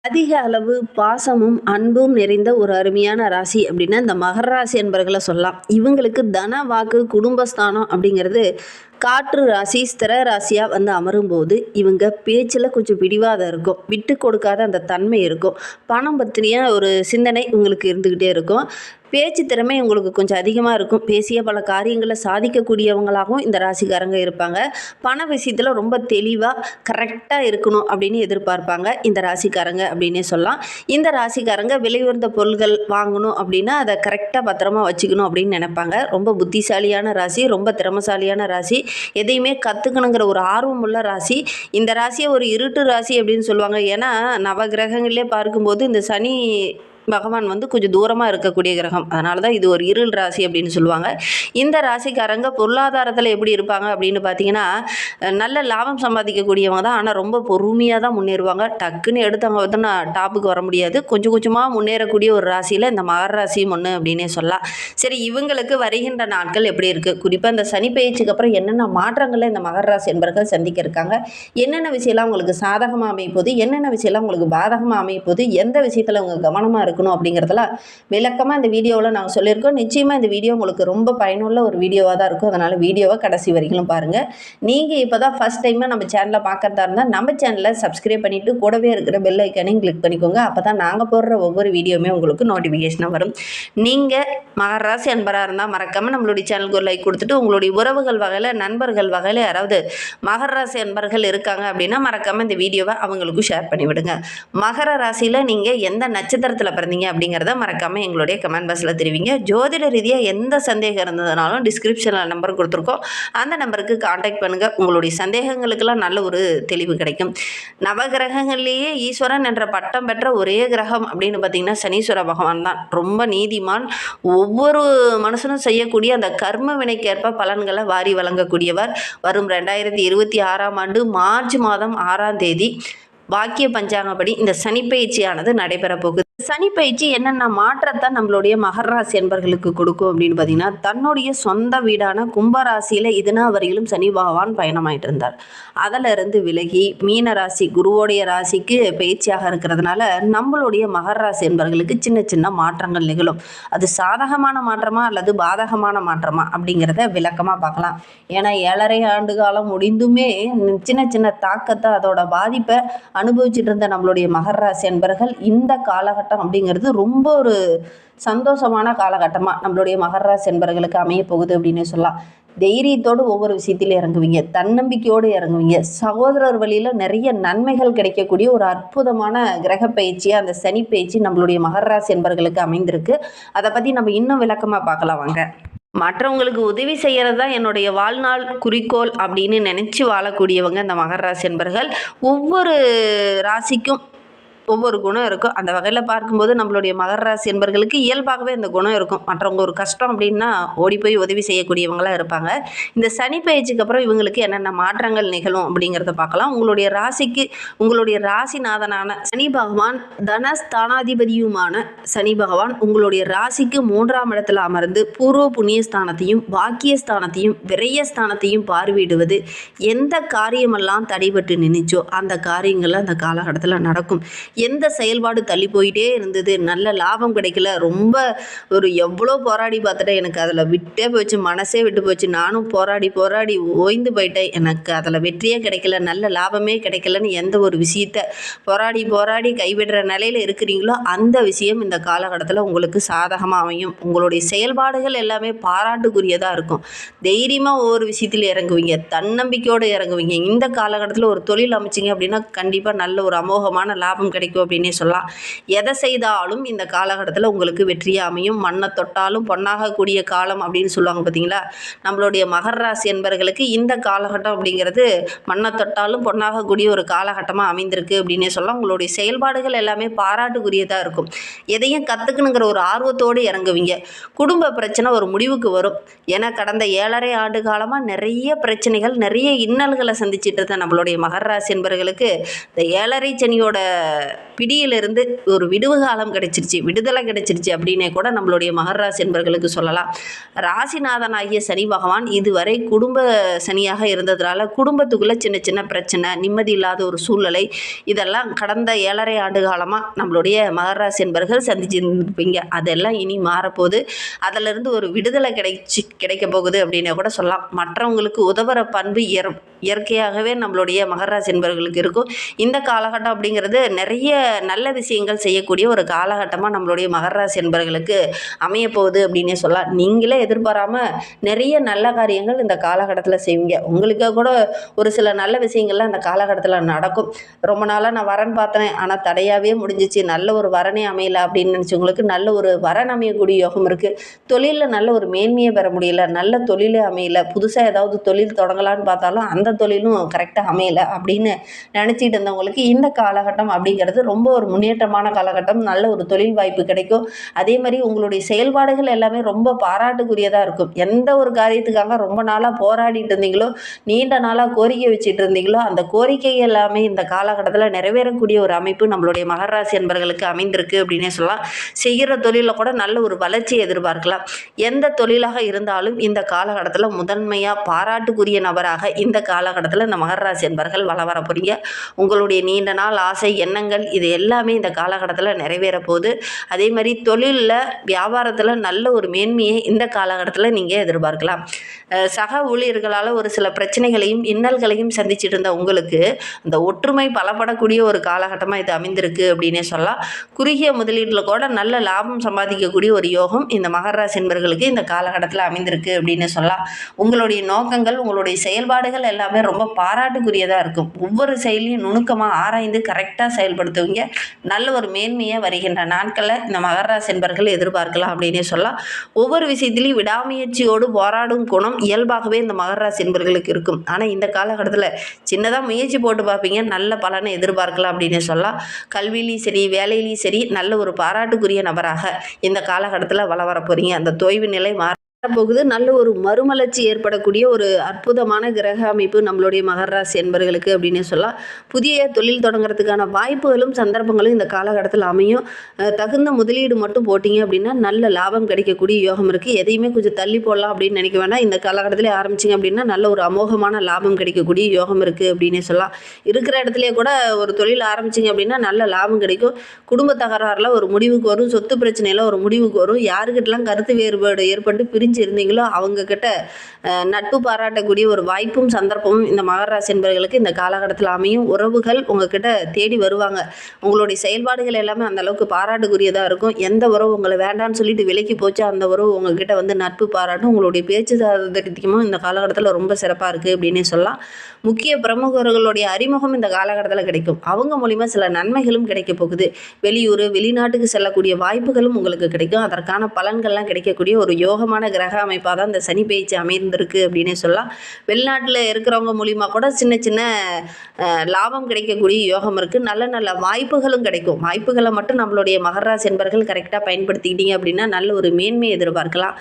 அதிக அளவு பாசமும் அன்பும் நிறைந்த ஒரு அருமையான ராசி அப்படின்னா இந்த மகர ராசி என்பர்களை சொல்லலாம். இவங்களுக்கு தன வாக்கு குடும்பஸ்தானம் அப்படிங்கிறது காற்று ராசி ஸ்திர ராசியாக வந்து அமரும்போது இவங்க பேச்சில் கொஞ்சம் பிடிவாதம் இருக்கும், விட்டு கொடுக்காத அந்த தன்மை இருக்கும், பணம் பற்றின ஒரு சிந்தனை உங்களுக்கு இருந்துக்கிட்டே இருக்கும். பேச்சு திறமை உங்களுக்கு கொஞ்சம் அதிகமாக இருக்கும். பேசிய பல காரியங்களை சாதிக்கக்கூடியவங்களாகவும் இந்த ராசிக்காரங்க இருப்பாங்க. பண விஷயத்தில் ரொம்ப தெளிவாக கரெக்டாக இருக்கணும் அப்படின்னு எதிர்பார்ப்பாங்க இந்த ராசிக்காரங்க அப்படின்னே சொல்லலாம். இந்த ராசிக்காரங்க விலை உயர்ந்த பொருள்கள் வாங்கணும் அப்படின்னா அதை கரெக்டாக பத்திரமா வச்சுக்கணும் அப்படின்னு நினைப்பாங்க. ரொம்ப புத்திசாலியான ராசி, ரொம்ப திறமசாலியான ராசி, எதையுமே கற்றுக்கணுங்கிற ஒரு ஆர்வம் உள்ள ராசி. இந்த ராசியை ஒரு இருட்டு ராசி அப்படின்னு சொல்லுவாங்க. ஏன்னா நவகிரகங்களே பார்க்கும்போது இந்த சனி பகவான் வந்து கொஞ்சம் தூரமாக இருக்கக்கூடிய கிரகம், அதனால தான் இது ஒரு இருள் ராசி அப்படின்னு சொல்லுவாங்க. இந்த ராசிக்காரங்க பொருளாதாரத்தில் எப்படி இருப்பாங்க அப்படின்னு பார்த்தீங்கன்னா, நல்ல லாபம் சம்பாதிக்கக்கூடியவங்க தான். ஆனால் ரொம்ப பொறுமையாக தான் முன்னேறுவாங்க. டக்குன்னு எடுத்தவங்க வந்து நான் டாப்புக்கு வர முடியாது. கொஞ்சம் கொஞ்சமாக முன்னேறக்கூடிய ஒரு ராசியில் இந்த மகர ராசியும் ஒன்று அப்படின்னே சொல்லலாம். சரி, இவங்களுக்கு வருகின்ற நாட்கள் எப்படி இருக்குது, குறிப்பாக இந்த சனி பயிற்சிக்கு அப்புறம் என்னென்ன மாற்றங்களை இந்த மகர ராசி என்பர்கள் சந்திக்க இருக்காங்க, என்னென்ன விஷயம்லாம் உங்களுக்கு சாதகமாக அமைய போகுது, என்னென்ன விஷயம்லாம் உங்களுக்கு பாதகமாக அமைய போகுது, எந்த விஷயத்தில் உங்கள் கவனமாக இருக்கணும் அப்படிங்கிறதுலாம் விளக்கமாக இந்த வீடியோவில் நாங்கள் சொல்லியிருக்கோம். நிச்சயமாக இந்த வீடியோ உங்களுக்கு ரொம்ப பயனுள்ள ஒரு வீடியோவாக தான் இருக்கும். அதனால் வீடியோவை கடைசி வரைக்கும் பாருங்கள். நீங்கள் இப்போ தான் ஃபஸ்ட் டைமாக நம்ம சேனலை பார்க்குறதா இருந்தால் நம்ம சேனலை சப்ஸ்கிரைப் பண்ணிவிட்டு கூடவே இருக்கிற பெல் ஐக்கானையும் கிளிக் பண்ணிக்கோங்க. அப்போ தான் நாங்கள் போடுற ஒவ்வொரு வீடியோவுமே உங்களுக்கு நோட்டிஃபிகேஷனாக வரும். நீங்கள் மகர ராசி அன்பராக இருந்தால் மறக்காமல் நம்மளுடைய சேனலுக்கு ஒரு லைக் கொடுத்துட்டு, உங்களுடைய உறவுகள் வகையில் நண்பர்கள் வகையில் யாராவது மகர ராசி அன்பர்கள் இருக்காங்க அப்படின்னா மறக்காமல் இந்த வீடியோவை அவங்களுக்கும் ஷேர் பண்ணிவிடுங்க. மகர ராசியில் நீங்கள் எந்த நட்சத்திரத்தில் பிறந்தீங்க அப்படிங்கிறத மறக்காமல் எங்களுடைய கமெண்ட் பாக்ஸில் தெரிவிங்க. ஜோதிட ரீதியாக எந்த சந்தேகம் இருந்ததுனாலும் டிஸ்கிரிப்ஷனில் நம்பர் கொடுத்துருக்கோம், அந்த நம்பருக்கு காண்டாக்ட் பண்ணுங்கள். உங்களுடைய சந்தேகங்களுக்கெல்லாம் நல்ல ஒரு தெளிவு கிடைக்கும். நவகிரகங்கள்லேயே ஈஸ்வரன் என்ற பட்டம் பெற்ற ஒரே கிரகம் அப்படின்னு பார்த்தீங்கன்னா சனீஸ்வர பகவான் தான். ரொம்ப நீதிமான். ஒவ்வொரு மனுஷனும் செய்யக்கூடிய அந்த கர்ம வினைக்கேற்ப பலன்களை வாரி வழங்கக்கூடியவர். வரும் 2026ஆம் ஆண்டு மார்ச் மாதம் 6ஆம் தேதி வாக்கிய பஞ்சாங்கப்படி இந்த சனிப்பயிற்சியானது நடைபெற போகுது. சனிப்பயிற்சி என்னென்ன மாற்றத்தை நம்மளுடைய மகர ராசி என்பர்களுக்கு கொடுக்கும் அப்படின்னு பார்த்தீங்கன்னா, தன்னுடைய சொந்த வீடான கும்பராசியில் இதுனா வரையிலும் சனி பகவான் பயணமாயிட்டு இருந்தார். அதிலிருந்து விலகி மீன ராசி குருவோடைய ராசிக்கு பயிற்சியாக இருக்கிறதுனால நம்மளுடைய மகர ராசி என்பர்களுக்கு சின்ன சின்ன மாற்றங்கள் நிகழும். அது சாதகமான மாற்றமா அல்லது பாதகமான மாற்றமா அப்படிங்கிறத விளக்கமாக பார்க்கலாம். ஏன்னா 7.5 ஆண்டு காலம் முடிந்துமே சின்ன சின்ன தாக்கத்தை, அதோட பாதிப்பை அனுபவிச்சுட்டு இருந்த நம்மளுடைய மகர ராசி என்பர்கள் இந்த காலகட்டம் அப்படிங்கிறது ரொம்ப ஒரு சந்தோஷமான காலகட்டமாக நம்மளுடைய மகர ராசி என்பர்களுக்கு அமைய போகுது அப்படின்னு சொல்லலாம். தைரியத்தோடு ஒவ்வொரு விஷயத்திலும் இறங்குவீங்க, தன்னம்பிக்கையோடு இறங்குவீங்க. சகோதரர் வழியில் நிறைய நன்மைகள் கிடைக்கக்கூடிய ஒரு அற்புதமான கிரக பயிற்சியாக அந்த சனி பயிற்சி நம்மளுடைய மகர ராசி என்பர்களுக்கு அமைந்திருக்கு. அதை பற்றி நம்ம இன்னும் விளக்கமாக பார்க்கலாம் வாங்க. மற்றவங்களுக்கு உதவி செய்கிறது தான் என்னுடைய வாழ்நாள் குறிக்கோள் அப்படின்னு நினச்சி வாழக்கூடியவங்க இந்த மகர ராசி என்பர்கள். ஒவ்வொரு ராசிக்கும் ஒவ்வொரு குணம் இருக்கும். அந்த வகையில் பார்க்கும்போது நம்மளுடைய மகர ராசி என்பர்களுக்கு இயல்பாகவே இந்த குணம் இருக்கும். மற்றவங்க ஒரு கஷ்டம் அப்படின்னா ஓடி போய் உதவி செய்யக்கூடியவங்களாக இருப்பாங்க. இந்த சனி பயிற்சிக்கு அப்புறம் இவங்களுக்கு என்னென்ன மாற்றங்கள் நிகழும் அப்படிங்கிறத பார்க்கலாம். உங்களுடைய ராசிக்கு உங்களுடைய ராசிநாதனான சனி பகவான், தனஸ்தானாதிபதியுமான சனி பகவான் உங்களுடைய ராசிக்கு 3ஆம் இடத்துல அமர்ந்து பூர்வ புண்ணியஸ்தானத்தையும் பாக்கியஸ்தானத்தையும் விரயஸ்தானத்தையும் பார்வையிடுவது எந்த காரியமெல்லாம் தடைபட்டு நின்றுச்சோ அந்த காரியங்கள் அந்த காலகட்டத்தில் நடக்கும். எந்த செயல்பாடு தள்ளி போயிட்டே இருந்தது, நல்ல லாபம் கிடைக்கல, ரொம்ப ஒரு எவ்வளோ போராடி பார்த்துட்டேன், எனக்கு அதில் விட்டே போச்சு, மனசே விட்டு போச்சு, நானும் போராடி போராடி ஓய்ந்து போயிட்டேன், எனக்கு அதில் வெற்றியே கிடைக்கல, நல்ல லாபமே கிடைக்கலன்னு எந்த ஒரு விஷயத்தை போராடி போராடி கைவிடுற நிலையில் இருக்கிறீங்களோ அந்த விஷயம் இந்த காலகட்டத்தில் உங்களுக்கு சாதகமாக அமையும். உங்களுடைய செயல்பாடுகள் எல்லாமே பாராட்டுக்குரியதாக இருக்கும். தைரியமாக ஒவ்வொரு விஷயத்தில் இறங்குவீங்க, தன்னம்பிக்கையோடு இறங்குவீங்க. இந்த காலகட்டத்தில் ஒரு தொழில் அமைச்சிங்க அப்படின்னா கண்டிப்பாக நல்ல ஒரு அமோகமான லாபம் கிடைக்கும் அப்படின்னே சொல்லலாம். எதை செய்தாலும் இந்த காலகட்டத்தில் உங்களுக்கு வெற்றியாக அமையும். மண்ணை தொட்டாலும் பொன்னாகக்கூடிய காலம் அப்படின்னு சொல்லுவாங்க பார்த்தீங்களா. நம்மளுடைய மகர ராசி என்பர்களுக்கு இந்த காலகட்டம் அப்படிங்கிறது மண்ணை தொட்டாலும் பொன்னாகக்கூடிய ஒரு காலகட்டமாக அமைந்திருக்கு அப்படின்னே சொல்லலாம். உங்களுடைய செயல்பாடுகள் எல்லாமே பாராட்டுக்குரியதாக இருக்கும். எதையும் கற்றுக்கணுங்கிற ஒரு ஆர்வத்தோடு இறங்குவீங்க. குடும்ப பிரச்சனை ஒரு முடிவுக்கு வரும். ஏன்னா கடந்த 7.5 ஆண்டு காலமாக நிறைய பிரச்சனைகள், நிறைய இன்னல்களை சந்திச்சிட்டு இருந்த நம்மளுடைய மகர ராசி என்பர்களுக்கு இந்த 7.5 சனியோட பிடியிலிருந்து ஒரு விடுவுகாலம் கிடைச்சிருச்சு, விடுதலை கிடைச்சிருச்சு அப்படின்னே கூட நம்மளுடைய மகர ராசி என்பர்களுக்கு சொல்லலாம். ராசிநாதனாகிய சனி பகவான் இதுவரை குடும்ப சனியாக இருந்ததுனால குடும்பத்துக்குள்ளே சின்ன சின்ன பிரச்சனை, நிம்மதி இல்லாத ஒரு சூழ்நிலை, இதெல்லாம் கடந்த 7.5 ஆண்டு காலமாக நம்மளுடைய மகர ராசி என்பர்கள் சந்திச்சிருப்பீங்க. அதெல்லாம் இனி மாறப்போகுது. அதிலிருந்து ஒரு விடுதலை கிடைக்க போகுது அப்படின்னே கூட சொல்லலாம். மற்றவங்களுக்கு உதவுற பண்பு இயற்கையாகவே நம்மளுடைய மகர ராசி என்பவர்களுக்கு இருக்கும். இந்த காலகட்டம் அப்படிங்கிறது நிறைய நல்ல விஷயங்கள் செய்யக்கூடிய ஒரு காலகட்டமாக நம்மளுடைய மகர ராசி என்பவர்களுக்கு அமைய போகுது அப்படின்னே சொல்லலாம். நீங்களே எதிர்பாராமல் நிறைய நல்ல காரியங்கள் இந்த காலகட்டத்தில் செய்வீங்க. உங்களுக்காக கூட ஒரு சில நல்ல விஷயங்கள்லாம் இந்த காலகட்டத்தில் நடக்கும். ரொம்ப நாளாக நான் வரன் பார்த்தேன், ஆனால் தடையாகவே முடிஞ்சிச்சு, நல்ல ஒரு வரனே அமையலை அப்படின்னு நினச்சவங்களுக்கு நல்ல ஒரு வரன் அமையக்கூடிய யோகம் இருக்குது. தொழிலில் நல்ல ஒரு மேன்மையை பெற முடியல, நல்ல தொழிலே அமையலை, புதுசாக ஏதாவது தொழில் தொடங்கலான்னு பார்த்தாலும் அந்த தொழிலும் கரெக்டாக அமையலை அப்படின்னு நினச்சிட்டு இருந்தவங்களுக்கு இந்த காலகட்டம் அப்படிங்கிறது ரொம்ப ஒரு முன்னேற்றமான காலகட்டம். நல்ல ஒரு தொழில் வாய்ப்பு கிடைக்கும். அதே மாதிரி உங்களுடைய செயல்பாடுகள் எல்லாமே ரொம்ப பாராட்டுக்குரியதாக இருக்கும். எந்த ஒரு காரியத்துக்காக ரொம்ப நாளாக போராடிட்டு இருந்தீங்களோ, நீண்ட நாளாக கோரிக்கை வச்சுட்டு இருந்தீங்களோ, அந்த கோரிக்கை எல்லாமே இந்த காலகட்டத்தில் நிறைவேறக்கூடிய ஒரு அமைப்பு நம்மளுடைய மகர ராசி என்பர்களுக்கு அமைந்திருக்கு அப்படின்னே சொல்லலாம். செய்கிற தொழிலில் கூட நல்ல ஒரு வளர்ச்சியை எதிர்பார்க்கலாம். எந்த தொழிலாக இருந்தாலும் இந்த காலகட்டத்தில் முதன்மையாக பாராட்டுக்குரிய நபராக இந்த காலகட்டத்தில் இந்த மகர ராசி என்பர்கள் வர போகிறீங்க. உங்களுடைய நீண்ட நாள் ஆசை, எண்ணங்கள் இது எல்லாமே இந்த காலகட்டத்தில் நிறைவேற போகுது. அதே மாதிரி தொழிலில், வியாபாரத்தில் நல்ல ஒரு மேன்மையை இந்த காலகட்டத்தில் நீங்கள் எதிர்பார்க்கலாம். சக ஊழியர்களால் ஒரு சில பிரச்சனைகளையும் இன்னல்களையும் சந்திச்சுட்டு இருந்த உங்களுக்கு அந்த ஒற்றுமை பலப்படக்கூடிய ஒரு காலகட்டமாக இது அமைந்திருக்கு அப்படின்னே சொல்லலாம். குறுகிய முதலீட்டில் கூட நல்ல லாபம் சம்பாதிக்கக்கூடிய ஒரு யோகம் இந்த மகர ராசி என்பர்களுக்கு இந்த காலகட்டத்தில் அமைந்திருக்கு அப்படின்னு சொல்லலாம். உங்களுடைய நோக்கங்கள், உங்களுடைய செயல்பாடுகள் எல்லாமே ரொம்ப பாராட்டுக்குரியதாக இருக்கும். ஒவ்வொரு செயலையும் நுணுக்கமாக ஆராய்ந்து கரெக்டாக செயல்படுத்துவீங்க. நல்ல ஒரு மேன்மையை வருகின்ற நாட்களில் இந்த மகர ராசி என்பர்கள் எதிர்பார்க்கலாம் அப்படின்னே சொல்லலாம். ஒவ்வொரு விஷயத்திலையும் விடாமுயற்சியோடு போராடும் குணம் இயல்பாகவே இந்த மகர ராசி என்பர்களுக்கு இருக்கும். ஆனால் இந்த காலகட்டத்தில் சின்னதாக முயற்சி போட்டு பார்ப்பீங்க, நல்ல பலனை எதிர்பார்க்கலாம் அப்படின்னே சொல்லலாம். கல்வியிலையும் சரி, வேலையிலையும் சரி நல்ல ஒரு பாராட்டுக்குரிய நபராக இந்த காலகட்டத்தில் வர போகிறீங்க. அந்த தொய்வு நிலை போகுது. நல்ல ஒரு மறுமலர்ச்சி ஏற்படக்கூடிய ஒரு அற்புதமான கிரக அமைப்பு நம்மளுடைய மகர ராசி என்பர்களுக்கு அப்படின்னு சொல்லலாம். புதிய தொழில் தொடங்குறதுக்கான வாய்ப்புகளும் சந்தர்ப்பங்களும் இந்த காலகட்டத்தில் அமையும். தகுந்த முதலீடு மட்டும் போட்டிங்க அப்படின்னா நல்ல லாபம் கிடைக்கக்கூடிய யோகம் இருக்குது. எதையுமே கொஞ்சம் தள்ளி போடலாம் அப்படின்னு நினைக்க வேண்டாம். இந்த காலகட்டத்திலே ஆரம்பிச்சிங்க அப்படின்னா நல்ல ஒரு அமோகமான லாபம் கிடைக்கக்கூடிய யோகம் இருக்குது அப்படின்னே சொல்லலாம். இருக்கிற இடத்துலையே கூட ஒரு தொழில் ஆரம்பிச்சிங்க அப்படின்னா நல்ல லாபம் கிடைக்கும். குடும்ப தகராறில் ஒரு முடிவுக்கு வரும், சொத்து பிரச்சனையில் ஒரு முடிவுக்கு வரும். யாருக்கிட்டலாம் கருத்து வேறுபாடு ஏற்பட்டு இருந்தீங்களோ அவங்க கிட்ட நட்பு பாராட்டக்கூடிய ஒரு வாய்ப்பும் சந்தர்ப்பமும் இந்த மகர ராசி என்பவர்களுக்கு இந்த காலகட்டத்தில் அமையும். உறவுகள் உங்ககிட்ட தேடி வருவாங்க. உங்களுடைய செயல்பாடுகள் எல்லாமே அந்த அளவுக்கு பாராட்டுக்குரியதாக இருக்கும். எந்த உறவு உங்களை வேண்டான்னு சொல்லிட்டு விலக்கி போச்சு அந்த உறவு உங்ககிட்ட வந்து நட்பு பாராட்டும். உங்களுடைய பேச்சு சாதகமும் இந்த காலகட்டத்தில் ரொம்ப சிறப்பாக இருக்குது அப்படின்னே சொல்லலாம். முக்கிய பிரமுகர்களுடைய அறிமுகம் இந்த காலகட்டத்தில் கிடைக்கும். அவங்க மூலிமா சில நன்மைகளும் கிடைக்க போகுது. வெளியூர், வெளிநாட்டுக்கு செல்லக்கூடிய வாய்ப்புகளும் உங்களுக்கு கிடைக்கும். அதற்கான பலன்கள்லாம் கிடைக்கக்கூடிய ஒரு யோகமான கிரக அமைப்பாக தான் இந்த சனி பயிற்சி அமைந்திருக்கு அப்படின்னே சொல்லலாம். வெளிநாட்டில் இருக்கிறவங்க மூலிமா கூட சின்ன சின்ன லாபம் கிடைக்கக்கூடிய யோகம் இருக்குது. நல்ல நல்ல வாய்ப்புகளும் கிடைக்கும். வாய்ப்புகளை மட்டும் நம்மளுடைய மகர ராசி என்பர்கள் கரெக்டாக பயன்படுத்திக்கிட்டீங்க அப்படின்னா நல்ல ஒரு மேன்மையை எதிர்பார்க்கலாம்.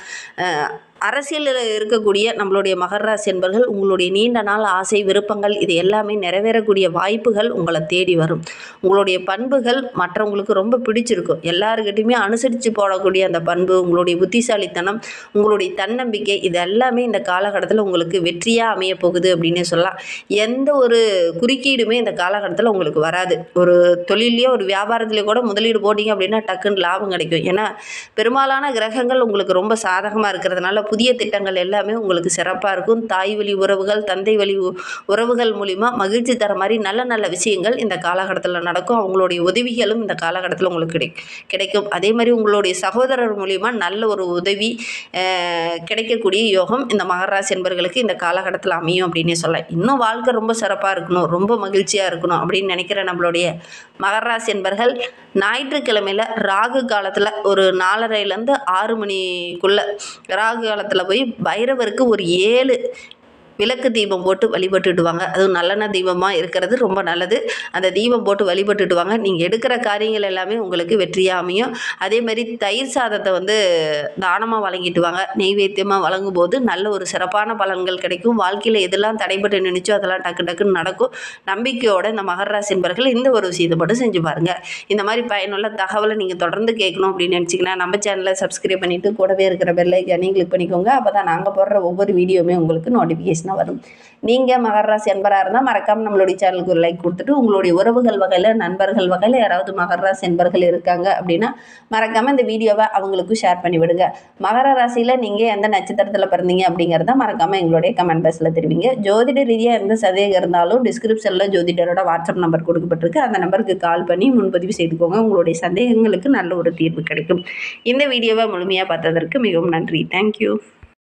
அரசியலில் இருக்கக்கூடிய நம்மளுடைய மகர ராசி என்பர்கள் உங்களுடைய நீண்ட நாள் ஆசை, விருப்பங்கள் இது எல்லாமே நிறைவேறக்கூடிய வாய்ப்புகள் உங்களை தேடி வரும். உங்களுடைய பண்புகள் மற்றவங்களுக்கு ரொம்ப பிடிச்சிருக்கும். எல்லாருக்கிட்டையுமே அனுசரித்து போடக்கூடிய அந்த பண்பு, உங்களுடைய புத்திசாலித்தனம், உங்களுடைய தன்னம்பிக்கை இது எல்லாமே இந்த காலகட்டத்தில் உங்களுக்கு வெற்றியாக அமைய போகுது அப்படின்னு சொல்லலாம். எந்த ஒரு குறுக்கீடுமே இந்த காலகட்டத்தில் உங்களுக்கு வராது. ஒரு தொழிலையோ ஒரு வியாபாரத்துலேயோ கூட முதலீடு போட்டிங்க அப்படின்னா டக்குன்னு லாபம் கிடைக்கும். ஏன்னா பெரும்பாலான கிரகங்கள் உங்களுக்கு ரொம்ப சாதகமாக இருக்கிறதுனால புதிய திட்டங்கள் எல்லாமே உங்களுக்கு சிறப்பாக இருக்கும். தாய் வழி உறவுகள், தந்தை வழி உறவுகள் மூலிமா மகிழ்ச்சி தர மாதிரி நல்ல நல்ல விஷயங்கள் இந்த காலகட்டத்தில் நடக்கும். அவங்களுடைய உதவிகளும் இந்த காலகட்டத்தில் உங்களுக்கு கிடைக்கும். அதே மாதிரி உங்களுடைய சகோதரர் மூலிமா நல்ல ஒரு உதவி கிடைக்கக்கூடிய யோகம் இந்த மகர ராசி என்பவர்களுக்கு இந்த காலகட்டத்தில் அமையும் அப்படின்னே சொல்லலாம். இன்னும் வாழ்க்கை ரொம்ப சிறப்பாக இருக்கணும், ரொம்ப மகிழ்ச்சியாக இருக்கணும் அப்படின்னு நினைக்கிற நம்மளுடைய மகர ராசி என்பர்கள் ஞாயிற்றுக்கிழமையில் ராகு காலத்தில் ஒரு 4:30 to 6 மணிக்குள்ளே ராகு காலத்தில் போய் பைரவருக்கு ஒரு 7 விளக்கு தீபம் போட்டு வழிபட்டுடுவாங்க. அதுவும் நல்லெண்ணெய் தீபமாக இருக்கிறது ரொம்ப நல்லது. அந்த தீபம் போட்டு வழிபட்டுடுவாங்க. நீங்கள் எடுக்கிற காரியங்கள் எல்லாமே உங்களுக்கு வெற்றியாக அமையும். அதேமாதிரி தயிர் சாதத்தை தானமாக வழங்கிட்டு வாங்க. நெய்வேத்தியமாக வழங்கும்போது நல்ல ஒரு சிறப்பான பலன்கள் கிடைக்கும். வாழ்க்கையில் எதெல்லாம் தடைபட்டு நினைச்சோ அதெல்லாம் டக்கு டக்குன்னு நடக்கும். நம்பிக்கையோட இந்த மகர ராசி என்பர்கள் இந்த ஒரு விஷயத்தை மட்டும் செஞ்சு பாருங்கள். இந்த மாதிரி பயனுள்ள தகவலை நீங்கள் தொடர்ந்து கேட்கணும் அப்படின்னு நினச்சிங்கன்னா நம்ம சேனலை சப்ஸ்கிரைப் பண்ணிவிட்டு கூடவே இருக்கிற பெல் ஐக்கானையும் கிளிக் பண்ணிக்கோங்க. அப்போ தான் நாங்கள் போடுற ஒவ்வொரு வீடியோவுமே உங்களுக்கு நோட்டிஃபிகேஷனாக வரும். நீங்கள் மகர ராசி என்பராக இருந்தால் மறக்காமல் நம்மளுடைய சேனலுக்கு ஒரு லைக் கொடுத்துட்டு உங்களுடைய உறவுகள் வகையில் நண்பர்கள் வகையில் யாராவது மகர ராசி என்பர்கள் இருக்காங்க அப்படின்னா மறக்காமல் இந்த வீடியோவை அவங்களுக்கும் ஷேர் பண்ணி விடுங்க. மகர ராசியில் நீங்கள் எந்த நட்சத்திரத்தில் பிறந்தீங்க அப்படிங்கிறத மறக்காமல் எங்களுடைய கமெண்ட் பாக்ஸில் தெரிவிங்க. ஜோதிட ரீதியாக எந்த சந்தேகம் இருந்தாலும் டிஸ்கிரிப்ஷனில் ஜோதிடரோட வாட்ஸ்அப் நம்பர் கொடுக்கப்பட்டிருக்கு. அந்த நம்பருக்கு கால் பண்ணி முன்பதிவு செய்துக்கோங்க. உங்களுடைய சந்தேகங்களுக்கு நல்ல ஒரு தீர்வு கிடைக்கும். இந்த வீடியோவை முழுமையாக பார்த்ததற்கு மிகவும் நன்றி. தேங்க்யூ.